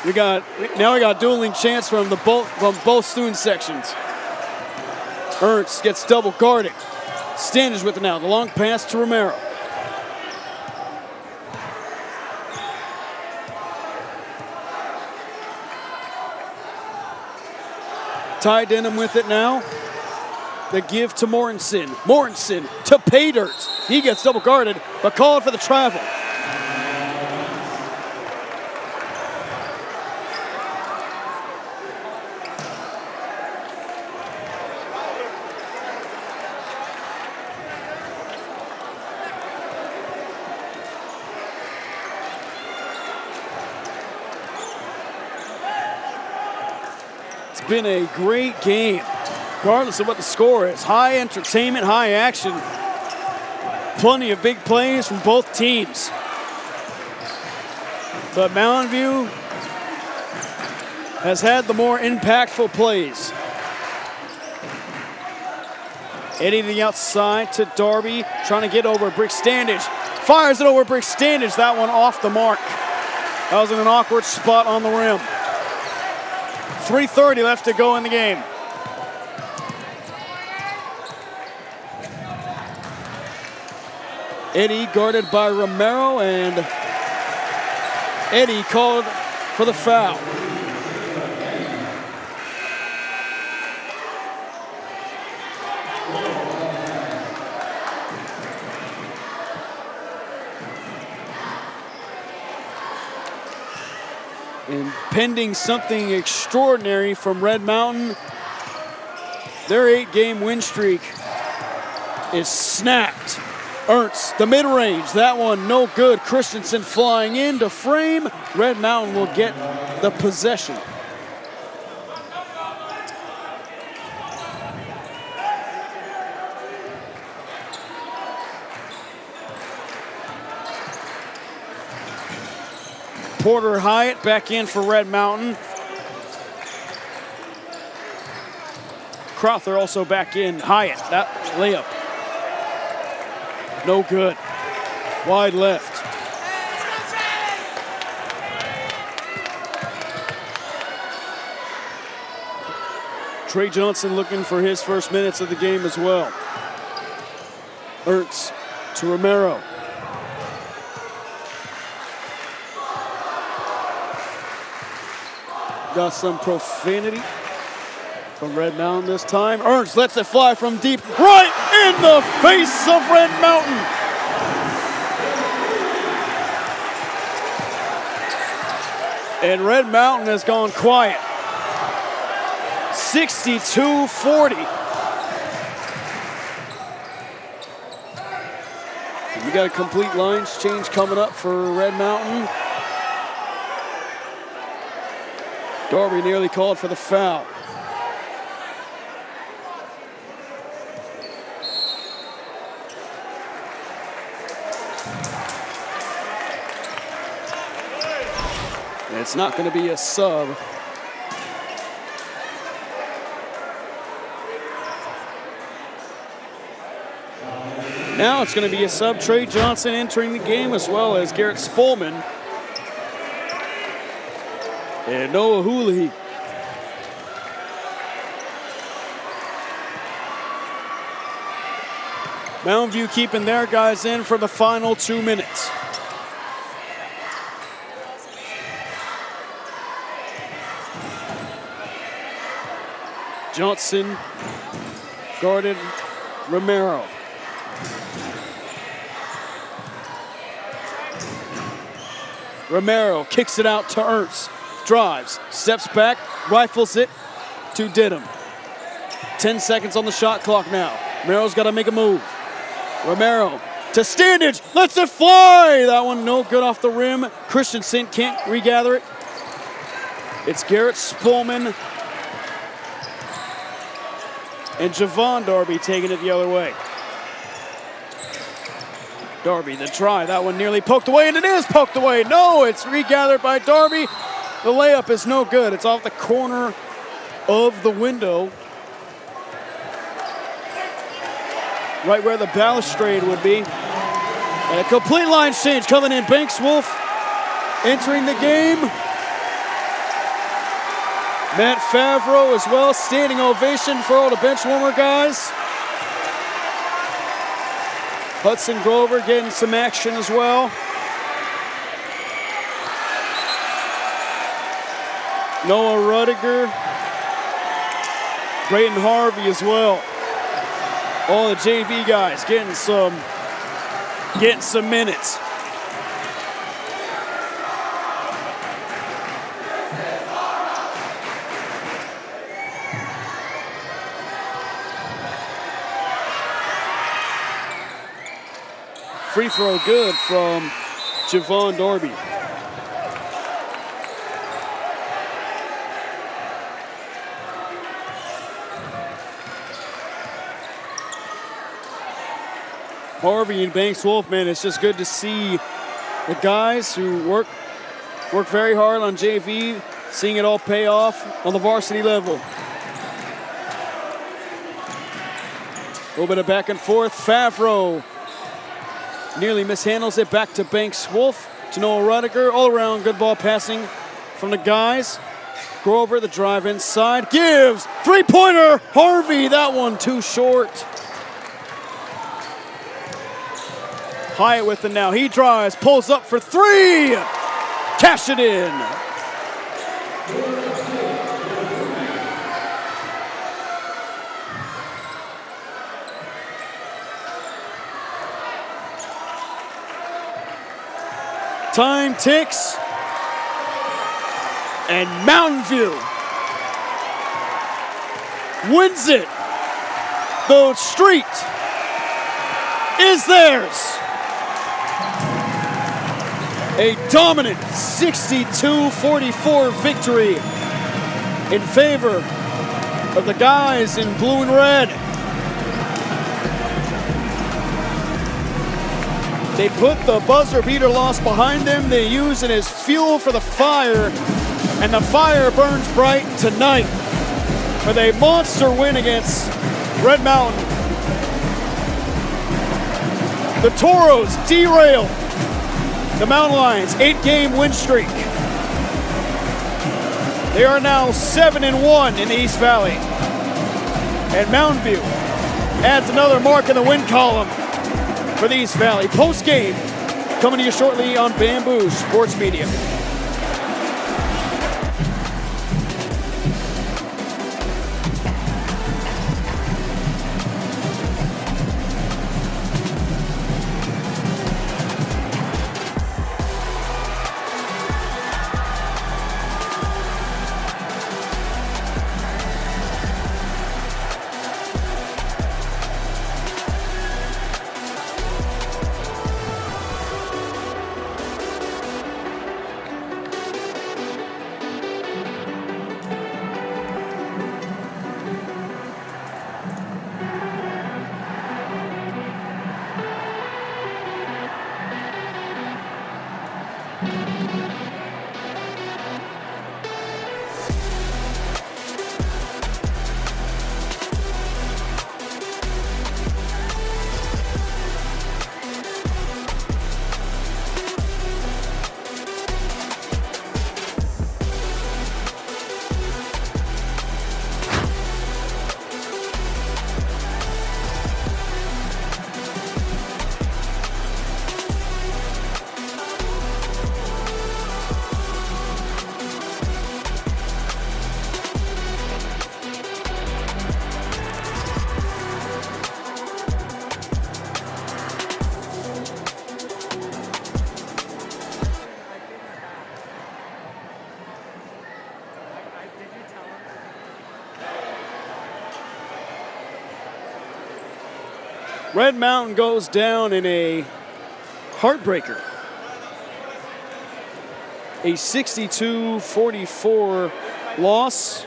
[SPEAKER 2] We got dueling chants from both student sections. Ernst gets double guarded. Standish with it now. The long pass to Romero. Ty Denham with it now. The give to Mortensen. Mortensen to Paydirt. He gets double guarded, but called for the travel. Been a great game, regardless of what the score is. High entertainment, high action. Plenty of big plays from both teams. But Mountain View has had the more impactful plays. Eddie to the outside to Darby, trying to get over Brick Standish. Fires it over Brick Standish, that one off the mark. That was in an awkward spot on the rim. 3:30 left to go in the game. Eddie guarded by Romero, and Eddie called for the foul. And pending something extraordinary from Red Mountain, their 8-game win streak is snapped. Ernst, the mid-range, that one no good. Christensen flying in to frame. Red Mountain will get the possession. Porter Hyatt back in for Red Mountain. Crowther also back in. Hyatt, that layup. No good. Wide left. Trey Johnson looking for his first minutes of the game as well. Ernst to Romero. Got some profanity from Red Mountain this time. Ernst lets it fly from deep, right in the face of Red Mountain. And Red Mountain has gone quiet. 62-40. We got a complete lines change coming up for Red Mountain. Darby nearly called for the foul. And it's not going to be a sub. Now it's going to be a sub. Trey Johnson entering the game, as well as Garrett Spolman and Noah Houlihan. Mountain View keeping their guys in for the final 2 minutes. Johnson guarded Romero. Romero kicks it out to Ernst. Drives, steps back, rifles it to Didham. 10 seconds on the shot clock now. Romero's got to make a move. Romero to Standage, lets it fly. That one no good off the rim. Christensen can't regather it. It's Garrett Spolman and Javon Darby taking it the other way. Darby, the try, that one nearly poked away, and it is poked away. No, it's regathered by Darby. The layup is no good. It's off the corner of the window, right where the balustrade would be. And a complete line change coming in. Banks Wolf entering the game. Matt Favreau as well, standing ovation for all the bench warmer guys. Hudson Grover getting some action as well. Noah Rudiger, Brayton Harvey as well. All the JV guys getting some minutes. Free throw good from Javon Darby. Harvey and Banks Wolf, man, it's just good to see the guys who work very hard on JV, seeing it all pay off on the varsity level. A little bit of back and forth. Favreau nearly mishandles it, back to Banks Wolf, to Noah Rudiger. All around good ball passing from the guys. Grover, the drive inside, gives, three-pointer, Harvey, that one too short. Hyatt with it now, he drives, pulls up for three, cash it in. Time ticks, and Mountain View wins it. The street is theirs. A dominant 62-44 victory in favor of the guys in blue and red. They put the buzzer beater loss behind them. They use it as fuel for the fire, and the fire burns bright tonight with a monster win against Red Mountain. The Toros derail the Mountain Lions' 8-game win streak. They are now 7-1 in the East Valley. And Mountain View adds another mark in the win column for the East Valley. Post-game coming to you shortly on Bamboo Sports Media. Red Mountain goes down in a heartbreaker. A 62-44 loss.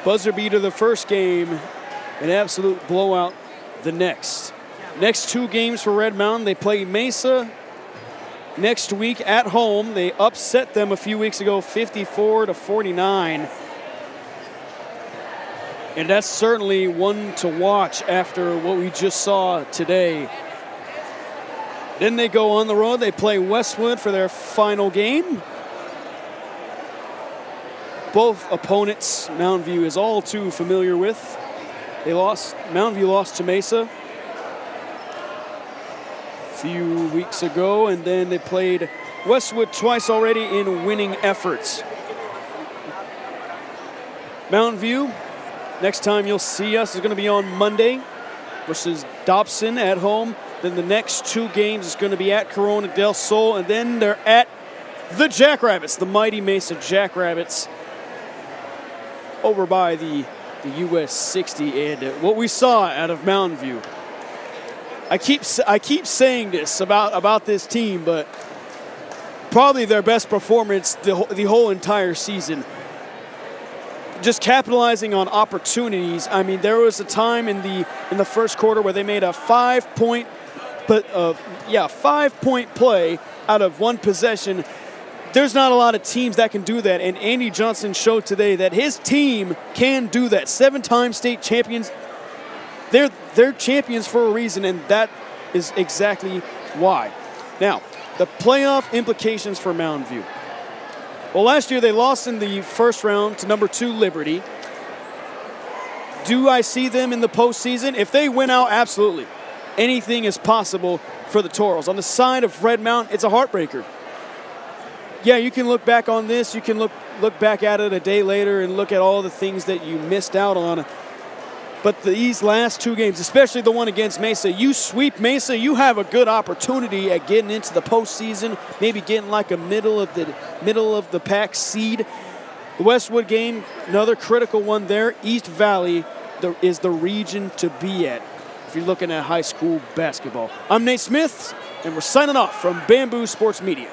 [SPEAKER 2] Buzzer beater the first game, an absolute blowout the next. Next two games for Red Mountain, they play Mesa next week at home. They upset them a few weeks ago, 54-49. And that's certainly one to watch after what we just saw today. Then they go on the road. They play Westwood for their final game. Both opponents Mountain View is all too familiar with. Mountain View lost to Mesa a few weeks ago, and then they played Westwood twice already in winning efforts. Mountain View, next time you'll see us is going to be on Monday versus Dobson at home. Then the next two games is going to be at Corona del Sol, and then they're at the Jackrabbits, the mighty Mesa Jackrabbits, over by the US 60. And what we saw out of Mountain View, I keep saying this about this team, but probably their best performance the whole entire season. Just capitalizing on opportunities. I mean, there was a time in the first quarter where they made a 5-point play out of one possession. There's not a lot of teams that can do that, and Andy Johnson showed today that his team can do that. 7-time state champions. They're champions for a reason, and that is exactly why. Now, the playoff implications for Mountain View. Well, last year they lost in the first round to number 2 Liberty. Do I see them in the postseason? If they win out, absolutely. Anything is possible for the Toros. On the side of Red Mountain, it's a heartbreaker. Yeah, you can look back on this. You can look back at it a day later and look at all the things that you missed out on. But these last two games, especially the one against Mesa, you sweep Mesa, you have a good opportunity at getting into the postseason, maybe getting like a middle of the pack seed. The Westwood game, another critical one there. East Valley is the region to be at if you're looking at high school basketball. I'm Nate Smith, and we're signing off from Bamboo Sports Media.